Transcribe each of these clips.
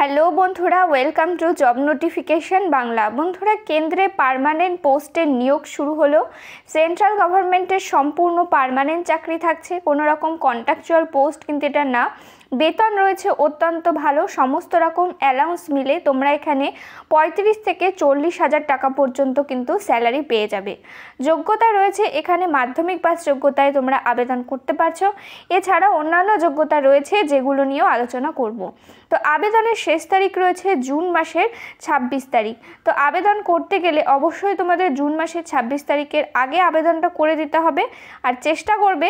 Hello বন্ধুরা, welcome to job notification Bangla. বন্ধুরা, কেন্দ্রে পার্মানেন্ট পোস্টের নিয়োগ শুরু হলো। সেন্ট্রাল গভর্নমেন্টের সম্পূর্ণ পার্মানেন্ট চাকরি থাকছে, কোনো রকম কন্ট্রাকচুয়াল পোস্ট কিন্তু এটা না। বেতন রয়েছে অত্যন্ত ভালো, সমস্ত রকম অ্যালাউন্স মিলে তোমরা এখানে 35 থেকে 40,000 টাকা পর্যন্ত কিন্তু স্যালারি পেয়ে যাবে। যোগ্যতা রয়েছে এখানে মাধ্যমিক পাস যোগ্যতায় তোমরা আবেদন করতে পারছো। এছাড়া অন্যান্য যোগ্যতা রয়েছে যেগুলো নিয়েও আলোচনা করব। তো আবেদনের শেষ তারিখ রয়েছে জুন মাসের 26 তারিখ। তো আবেদন করতে গেলে অবশ্যই তোমাদের জুন মাসের 26 তারিখের আগে আবেদনটা করে দিতে হবে, আর চেষ্টা করবে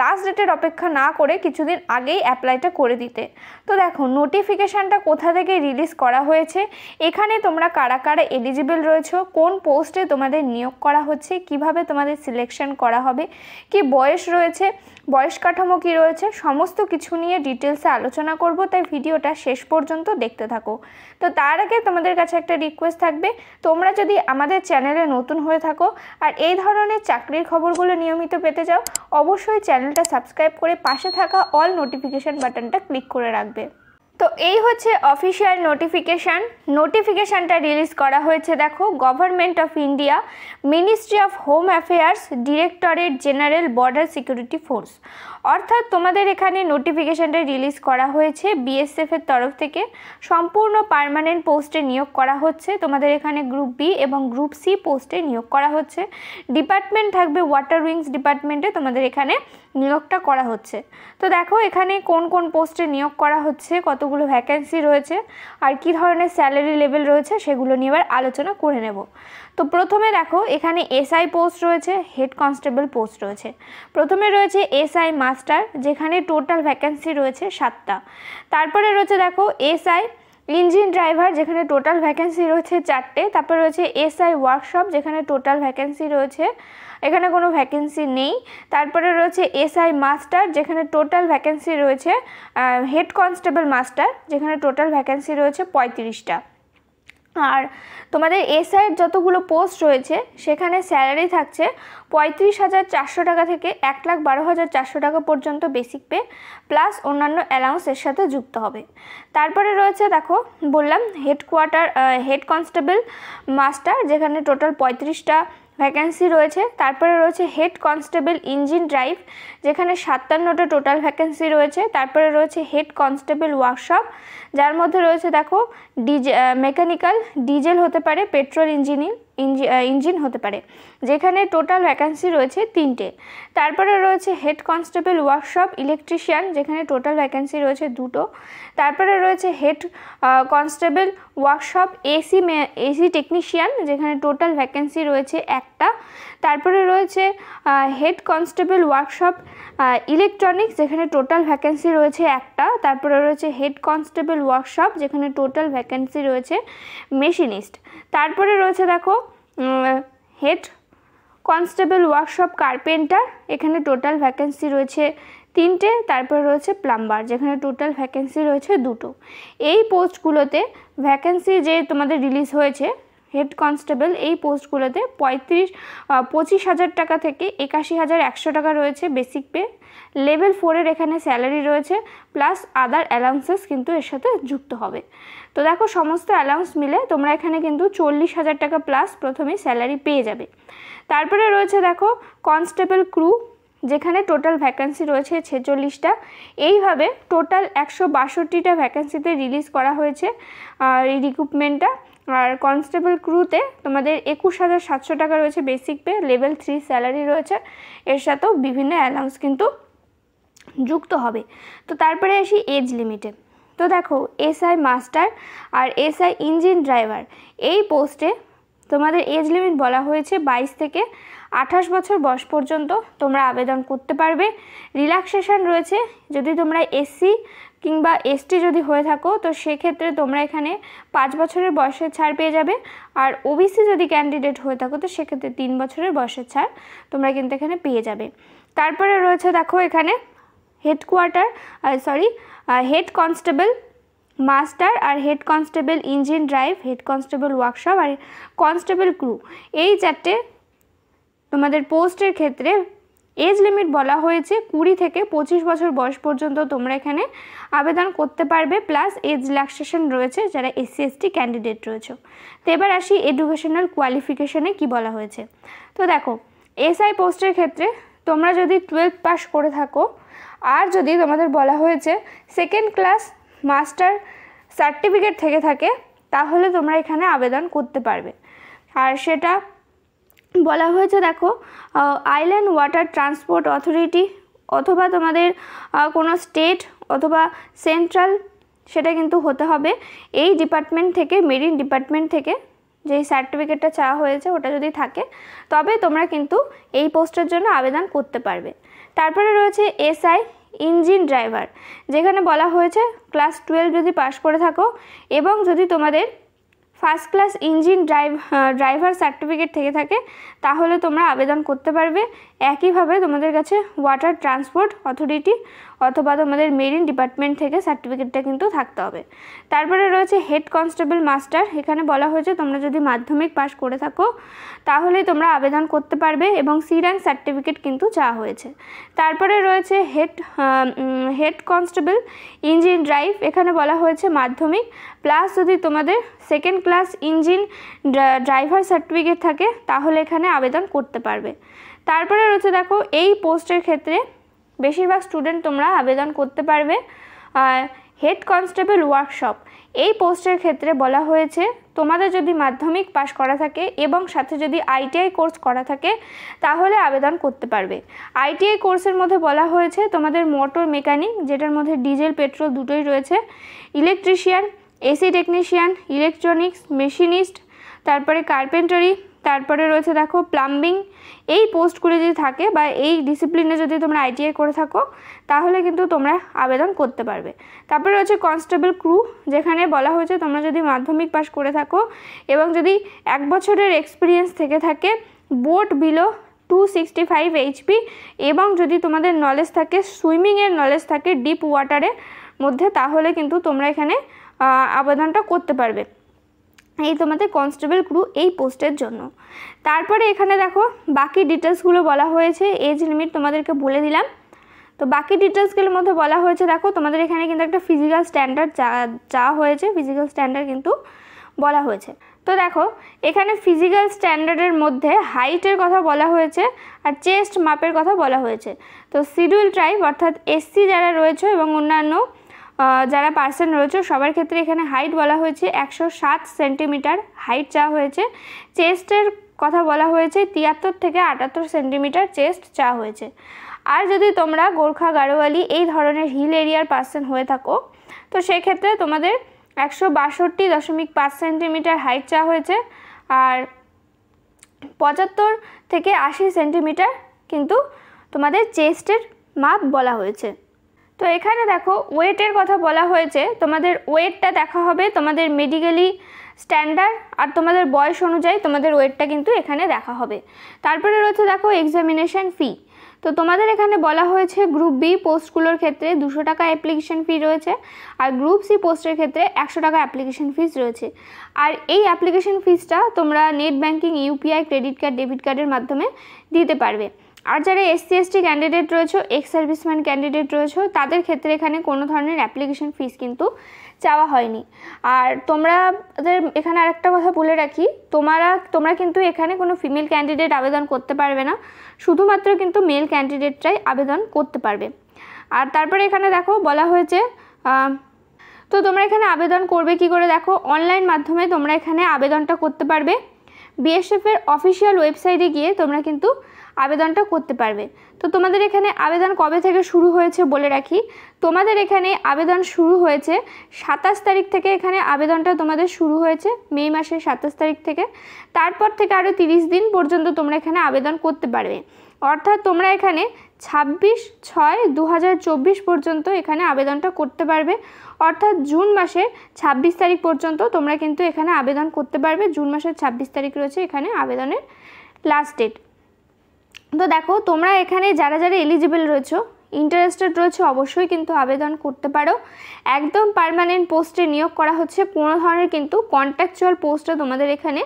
লাস্ট ডেটের অপেক্ষা না করে কিছুদিন আগেই অ্যাপ্লাইটা করে দিতে। তো দেখো নোটিফিকেশানটা কোথা থেকে রিলিজ করা হয়েছে, এখানে তোমরা কারা কারা এলিজিবল রয়েছে, কোন পোস্টে তোমাদের নিয়োগ করা হচ্ছে, কিভাবে তোমাদের সিলেকশন করা হবে, কি বয়স রয়েছে, বয়স কাঠামো কী রয়েছে, সমস্ত কিছু নিয়ে ডিটেলসে আলোচনা করব। তাই ভিডিওটা শেষ পর্যন্ত দেখতে থাকো। তো তার আগে তোমাদের কাছে একটা রিকোয়েস্ট থাকবে, তোমরা যদি আমাদের চ্যানেলে নতুন হয়ে থাকো আর এই ধরনের চাকরির খবরগুলো নিয়মিত পেতে চাও, অবশ্যই চ্যানেলটা সাবস্ক্রাইব করে পাশে থাকা অল নোটিফিকেশান বাটনটা ক্লিক করে রাখবে। তো এই হচ্ছে অফিসিয়াল নোটিফিকেশানটা রিলিজ করা হয়েছে। দেখো, government of India, ministry of home affairs, directorate general, border security force. অর্থাৎ তোমাদের এখানে নোটিফিকেশানটা রিলিজ করা হয়েছে বিএসএফের তরফ থেকে। সম্পূর্ণ পার্মানেন্ট পোস্টে নিয়োগ করা হচ্ছে। তোমাদের এখানে গ্রুপ বি এবং গ্রুপ সি পোস্টে নিয়োগ করা হচ্ছে। ডিপার্টমেন্ট থাকবে ওয়াটার উইংস ডিপার্টমেন্টে তোমাদের এখানে নিয়োগটা করা হচ্ছে। তো দেখো এখানে কোন কোন পোস্টে নিয়োগ করা হচ্ছে, কতগুলো ভ্যাকেন্সি রয়েছে আর কি ধরনের স্যালারি লেভেল রয়েছে সেগুলো নিয়ে এবার আলোচনা করে নেব। তো প্রথমে দেখো এখানে এসআই পোস্ট রয়েছে, হেড কনস্টেবল পোস্ট রয়েছে। প্রথমে রয়েছে এসআই মাস্টার, যেখানে টোটাল ভ্যাকেন্সি রয়েছে 7টা। তারপরে রয়েছে দেখো এসআই ইঞ্জিন ড্রাইভার, যেখানে টোটাল ভ্যাকেন্সি রয়েছে 4টে। তারপরে রয়েছে এসআই ওয়ার্কশপ, যেখানে টোটাল ভ্যাকেন্সি রয়েছে, এখানে কোনো ভ্যাকেন্সি নেই। তারপরে রয়েছে এসআই মাস্টার, যেখানে টোটাল ভ্যাকেন্সি রয়েছে, হেড কনস্টেবল মাস্টার, যেখানে টোটাল ভ্যাকেন্সি রয়েছে 35টা। আর তোমাদের এসআইয়ের যতগুলো পোস্ট রয়েছে সেখানে স্যালারি থাকছে 35,400 টাকা থেকে 1,12,400 টাকা পর্যন্ত বেসিক পে, প্লাস অন্যান্য অ্যালাউন্স এর সাথে যুক্ত হবে। তারপরে রয়েছে দেখো বললাম হেড কনস্টেবল মাস্টার, যেখানে টোটাল 35টা ভ্যাকেন্সি রয়েছে। তারপরে রয়েছে হেড কনস্টেবল ইঞ্জিন ড্রাইভ, যেখানে 57টা টোটাল ভ্যাকেন্সি রয়েছে। তারপরে রয়েছে হেড কনস্টেবল ওয়ার্কশপ, যার মধ্যে রয়েছে দেখো মেকানিক্যাল, ডিজেল হতে পারে, পেট্রোল ইঞ্জিন হতে পারে, যেখানে টোটাল ভ্যাকেন্সি রয়েছে 3টে। তারপরে রয়েছে হেড কনস্টেবল ওয়ার্কশপ ইলেকট্রিশিয়ান, যেখানে টোটাল ভ্যাকেন্সি রয়েছে 2টো। তারপরে রয়েছে head constable workshop AC technician, যেখানে টোটাল ভ্যাকেন্সি রয়েছে 1টা। তারপরে রয়েছে হেড কনস্টেবল ওয়ার্কশপ ইলেকট্রনিক্স, যেখানে টোটাল ভ্যাকেন্সি রয়েছে 1টা। তারপরে রয়েছে হেড কনস্টেবল ওয়ার্কশপ, যেখানে টোটাল ভ্যাকেন্সি রয়েছে মেশিনিস্ট। তারপরে রয়েছে দেখো হেড কনস্টেবল ওয়ার্কশপ কার্পেন্টার, এখানে টোটাল ভ্যাকেন্সি রয়েছে 3টে। তারপরে রয়েছে প্লাম্বার, যেখানে টোটাল ভ্যাকেন্সি রয়েছে 2টো। এই পোস্টগুলোতে ভ্যাকেন্সি যে তোমাদের রিলিজ হয়েছে হেড কনস্টেবল, এই পোস্টগুলোতে 25,000 টাকা থেকে 81,100 টাকা রয়েছে বেসিক পে। লেভেল 4-এর এখানে স্যালারি রয়েছে, প্লাস আদার অ্যালাউন্সেস কিন্তু এর সাথে যুক্ত হবে। তো দেখো সমস্ত অ্যালাউন্স মিলে তোমরা এখানে কিন্তু 40,000 টাকা প্লাস প্রথমেই স্যালারি পেয়ে যাবে। তারপরে রয়েছে দেখো কনস্টেবল ক্রু, যেখানে টোটাল ভ্যাকেন্সি রয়েছে 46টা। এইভাবে টোটাল 162টা ভ্যাকেন্সিতে রিলিজ করা হয়েছে এই রিক্রুটমেন্টটা। আর কনস্টেবল ক্রুতে তোমাদের 21,700 টাকা রয়েছে বেসিক পে, লেভেল 3 স্যালারি রয়েছে, এর সাথেও বিভিন্ন অ্যালাউন্স কিন্তু যুক্ত হবে। তো তারপরে আসি এজ লিমিটে। তো দেখো এসআই মাস্টার আর এসআই ইঞ্জিন ড্রাইভার, এই পোস্টে তোমাদের এজ লিমিট বলা হয়েছে 22 থেকে 28 বছর বয়স পর্যন্ত তোমরা আবেদন করতে পারবে। রিল্যাক্সেশন রয়েছে, যদি তোমরা এসসি কিংবা এসটি যদি হয়ে থাকো তো সেক্ষেত্রে তোমরা এখানে 5 বছরের বয়সের ছাড় পেয়ে যাবে। আর ওবিসি যদি ক্যান্ডিডেট হয়ে থাকো তো সেক্ষেত্রে 3 বছরের বয়সের ছাড় তোমরা কিন্তু এখানে পেয়ে যাবে। তারপরে রয়েছে দেখো এখানে হেড কনস্টেবল মাস্টার আর head constable engine drive, head constable workshop আর কনস্টেবল ক্রু, এই 4টে তোমাদের পোস্টের ক্ষেত্রে এজ লিমিট বলা হয়েছে 20 থেকে 25 বছর বয়স পর্যন্ত তোমরা এখানে আবেদন করতে পারবে, প্লাস এজ রিল্যাক্সেশন রয়েছে যারা SC ST ক্যান্ডিডেট রয়েছে। তো এবার আসি এডুকেশনাল কোয়ালিফিকেশনে কি বলা হয়েছে। তো দেখো SI পোস্টের ক্ষেত্রে তোমরা যদি 12 পাস করে থাকো আর যদি তোমাদের বলা হয়েছে সেকেন্ড ক্লাস মাস্টার সার্টিফিকেট থেকে থাকে তাহলে তোমরা এখানে আবেদন করতে পারবে। আর সেটা বলা হয়েছে দেখো আইল্যান্ড ওয়াটার ট্রান্সপোর্ট অথরিটি অথবা তোমাদের কোনো স্টেট অথবা সেন্ট্রাল সেটা কিন্তু হতে হবে। এই ডিপার্টমেন্ট থেকে মেরিন ডিপার্টমেন্ট থেকে যেই সার্টিফিকেটটা চাওয়া হয়েছে ওটা যদি থাকে তবে তোমরা কিন্তু এই পোস্টের জন্য আবেদন করতে পারবে। তারপরে রয়েছে SI ইঞ্জিন ড্রাইভার, যেখানে বলা হয়েছে ক্লাস 12 যদি পাস করে থাকো এবং যদি তোমাদের first class engine driver certificate থেকে থাকে তাহলে তোমরা আবেদন করতে পারবে। একইভাবে তোমাদের কাছে ওয়াটার ট্রান্সপোর্ট অথরিটি অথবা তোমাদের মেরিন ডিপার্টমেন্ট থেকে সার্টিফিকেটটা কিন্তু থাকতে হবে। তারপরে রয়েছে হেড কনস্টেবল মাস্টার, এখানে বলা হয়েছে তোমরা যদি মাধ্যমিক পাস করে থাকো তাহলেই তোমরা আবেদন করতে পারবে এবং সি র্যাঙ্ক সার্টিফিকেট কিন্তু চাওয়া হয়েছে। তারপরে রয়েছে হেড কনস্টেবল ইঞ্জিন ড্রাইভ, এখানে বলা হয়েছে মাধ্যমিক প্লাস যদি তোমাদের second class engine driver certificate থাকে তাহলে এখানে আবেদন করতে পারবে। তারপরে রয়েছে দেখো এই পোস্টের ক্ষেত্রে বেশিরভাগ স্টুডেন্ট তোমরা আবেদন করতে পারবে হেড কনস্টেবল ওয়ার্কশপ। এই পোস্টের ক্ষেত্রে বলা হয়েছে তোমাদের যদি মাধ্যমিক পাস করা থাকে এবং সাথে যদি ITI কোর্স করা থাকে তাহলে আবেদন করতে পারবে। ITI কোর্সের মধ্যে বলা হয়েছে তোমাদের মোটর মেকানিক, যেটার মধ্যে ডিজেল পেট্রোল দুটোই রয়েছে, electrician, AC technician, electronics, machinist, তারপরে কার্পেন্টারি, তারপরে রয়েছে দেখো প্লাম্বিং। এই পোস্টগুলি যদি থাকে বা এই ডিসিপ্লিনে যদি তোমরা ITI করে থাকো তাহলে কিন্তু তোমরা আবেদন করতে পারবে। তারপরে রয়েছে কনস্টেবল ক্রু, যেখানে বলা হয়েছে তোমরা যদি মাধ্যমিক পাস করে থাকো এবং যদি 1 বছরের এক্সপিরিয়েন্স থেকে থাকে বোট বিলো 265 HP এবং যদি তোমাদের নলেজ থাকে সুইমিংয়ের নলেজ থাকে ডিপ ওয়াটারের মধ্যে তাহলে কিন্তু তোমরা এখানে আবেদনটা করতে পারবে। এই তোমাদের কনস্টেবল ক্রু এই পোস্টের জন্য। তারপরে এখানে দেখো বাকি ডিটেলসগুলো বলা হয়েছে, এজ লিমিট তোমাদেরকে বলে দিলাম। তো বাকি ডিটেলসগুলোর মধ্যে বলা হয়েছে দেখো তোমাদের এখানে কিন্তু একটা ফিজিক্যাল স্ট্যান্ডার্ড চাওয়া হয়েছে, ফিজিক্যাল স্ট্যান্ডার্ড কিন্তু বলা হয়েছে। তো দেখো এখানে ফিজিক্যাল স্ট্যান্ডার্ডের মধ্যে হাইটের কথা বলা হয়েছে আর চেস্ট মাপের কথা বলা হয়েছে। তো শিডিউল ট্রাইব অর্থাৎ SC যারা রয়েছে এবং অন্যান্য যারা পার্সন রয়েছে সবার ক্ষেত্রে এখানে হাইট বলা হয়েছে 107 সেন্টিমিটার হাইট চাওয়া হয়েছে। চেস্টের কথা বলা হয়েছে 73 থেকে 78 সেন্টিমিটার চেস্ট চাওয়া হয়েছে। আর যদি তোমরা গোর্খা গাড়োয়ালি এই ধরনের হিল এরিয়ার পার্সন হয়ে থাকো তো সেক্ষেত্রে তোমাদের 162.5 সেন্টিমিটার হাইট চাওয়া হয়েছে আর 75 থেকে 80 সেন্টিমিটার কিন্তু তোমাদের চেস্টের মাপ বলা হয়েছে। তো এখানে দেখো ওয়েটের কথা বলা হয়েছে, তোমাদের ওয়েটটা দেখা হবে তোমাদের মেডিকেলি স্ট্যান্ডার্ড আর তোমাদের বয়স অনুযায়ী তোমাদের ওয়েটটা কিন্তু এখানে দেখা হবে। তারপরে রয়েছে দেখো এক্সামিনেশন ফি। তো তোমাদের এখানে বলা হয়েছে গ্রুপ বি পোস্টগুলোর ক্ষেত্রে 200 টাকা অ্যাপ্লিকেশন ফি রয়েছে আর গ্রুপ সি পোস্টের ক্ষেত্রে 100 টাকা অ্যাপ্লিকেশন ফিস রয়েছে। আর এই অ্যাপ্লিকেশন ফিসটা তোমরা net banking, UPI, credit card, debit কার্ডের মাধ্যমে দিতে পারবে। আর যারা SC ST ক্যান্ডিডেট রয়েছে, এক্স সার্ভিসম্যান ক্যান্ডিডেট রয়েছে তাদের ক্ষেত্রে এখানে কোনো ধরনের অ্যাপ্লিকেশন ফিস কিন্তু চাওয়া হয়নি। আর তোমাদের এখানে আরেকটা কথা বলে রাখি, তোমরা কিন্তু এখানে কোনো ফিমেল ক্যান্ডিডেট আবেদন করতে পারবে না, শুধুমাত্র কিন্তু মেল ক্যান্ডিডেটরাই আবেদন করতে পারবে। আর তারপরে এখানে দেখো বলা হয়েছে তো তোমরা এখানে আবেদন করবে কি করে, দেখো অনলাইন মাধ্যমে তোমরা এখানে আবেদনটা করতে পারবে। BSF এর অফিসিয়াল ওয়েবসাইটে গিয়ে তোমরা কিন্তু আবেদনটা করতে পারবে। তো তোমাদের এখানে আবেদন কবে থেকে শুরু হয়েছে বলে রাখি, তোমাদের এখানে আবেদন শুরু হয়েছে 27 তারিখ থেকে। এখানে আবেদনটা তোমাদের শুরু হয়েছে মে মাসের 27 তারিখ থেকে। তারপর থেকে আরও 30 দিন পর্যন্ত তোমরা এখানে আবেদন করতে পারবে। অর্থাৎ তোমরা এখানে 26/6/2024 পর্যন্ত এখানে আবেদনটা করতে পারবে। অর্থাৎ জুন মাসের 26 তারিখ পর্যন্ত তোমরা কিন্তু এখানে আবেদন করতে পারবে। জুন মাসের 26 তারিখ রয়েছে এখানে আবেদনের লাস্ট ডেট। তো দেখো তোমরা এখানে যারা যারা এলিজিবল রয়েছে, ইন্টারেস্টেড রয়েছে অবশ্যই কিন্তু আবেদন করতে পারো। একদম পার্মানেন্ট পোস্টে নিয়োগ করা হচ্ছে, কোনো ধরনের কিন্তু কন্ট্রাকচুয়াল পোস্টে তোমাদের এখানে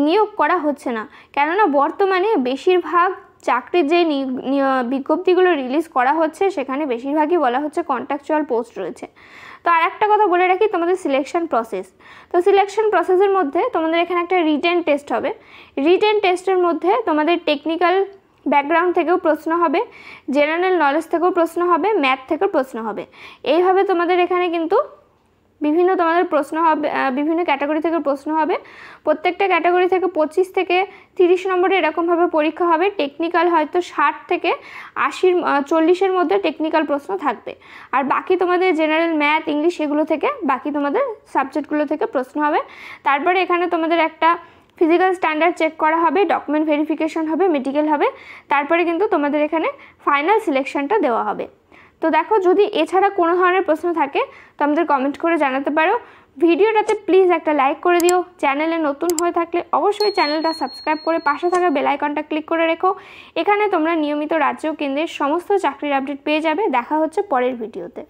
নিয়োগ করা হচ্ছে না, কেননা বর্তমানে বেশিরভাগ চাকরির যে বিজ্ঞপ্তিগুলো রিলিজ করা হচ্ছে সেখানে বেশিরভাগই বলা হচ্ছে কন্ট্রাকচুয়াল পোস্ট রয়েছে। তো আর একটা কথা বলে রাখি, তোমাদের সিলেকশন প্রসেস। তো সিলেকশন প্রসেসের মধ্যে তোমাদের এখানে একটা রিটেন টেস্ট হবে। রিটেন টেস্টের মধ্যে তোমাদের টেকনিক্যাল ব্যাকগ্রাউন্ড থেকেও প্রশ্ন হবে, জেনারেল নলেজ থেকেও প্রশ্ন হবে, ম্যাথ থেকেও প্রশ্ন হবে। এইভাবে তোমাদের এখানে কিন্তু বিভিন্ন তোমাদের প্রশ্ন হবে, বিভিন্ন ক্যাটাগরি থেকে প্রশ্ন হবে। প্রত্যেকটা ক্যাটাগরি থেকে 25 থেকে 30 নম্বরে এরকমভাবে পরীক্ষা হবে। টেকনিক্যাল হয়তো 60 থেকে 40-এর মধ্যে টেকনিক্যাল প্রশ্ন থাকবে। আর বাকি তোমাদের জেনারেল ম্যাথ, ইংলিশ এগুলো থেকে বাকি তোমাদের সাবজেক্টগুলো থেকে প্রশ্ন হবে। তারপরে এখানে তোমাদের একটা ফিজিক্যাল স্ট্যান্ডার্ড চেক করা হবে, ডকুমেন্ট ভেরিফিকেশন হবে, মেডিকেল হবে। তারপরে কিন্তু তোমাদের এখানে ফাইনাল সিলেকশনটা দেওয়া হবে। তো দেখো, যদি এছাড়া কোনো ধরনের প্রশ্ন থাকে তো আমাদের কমেন্ট করে জানাতে পারো। ভিডিওটাতে প্লিজ একটা লাইক করে দিও। চ্যানেলে নতুন হয়ে থাকলে অবশ্যই চ্যানেলটা সাবস্ক্রাইব করে পাশে থাকা বেল আইকনটা ক্লিক করে রেখো। এখানে তোমরা নিয়মিত রাজ্য ও কেন্দ্রের সমস্ত চাকরির আপডেট পেয়ে যাবে। দেখা হচ্ছে পরের ভিডিওতে।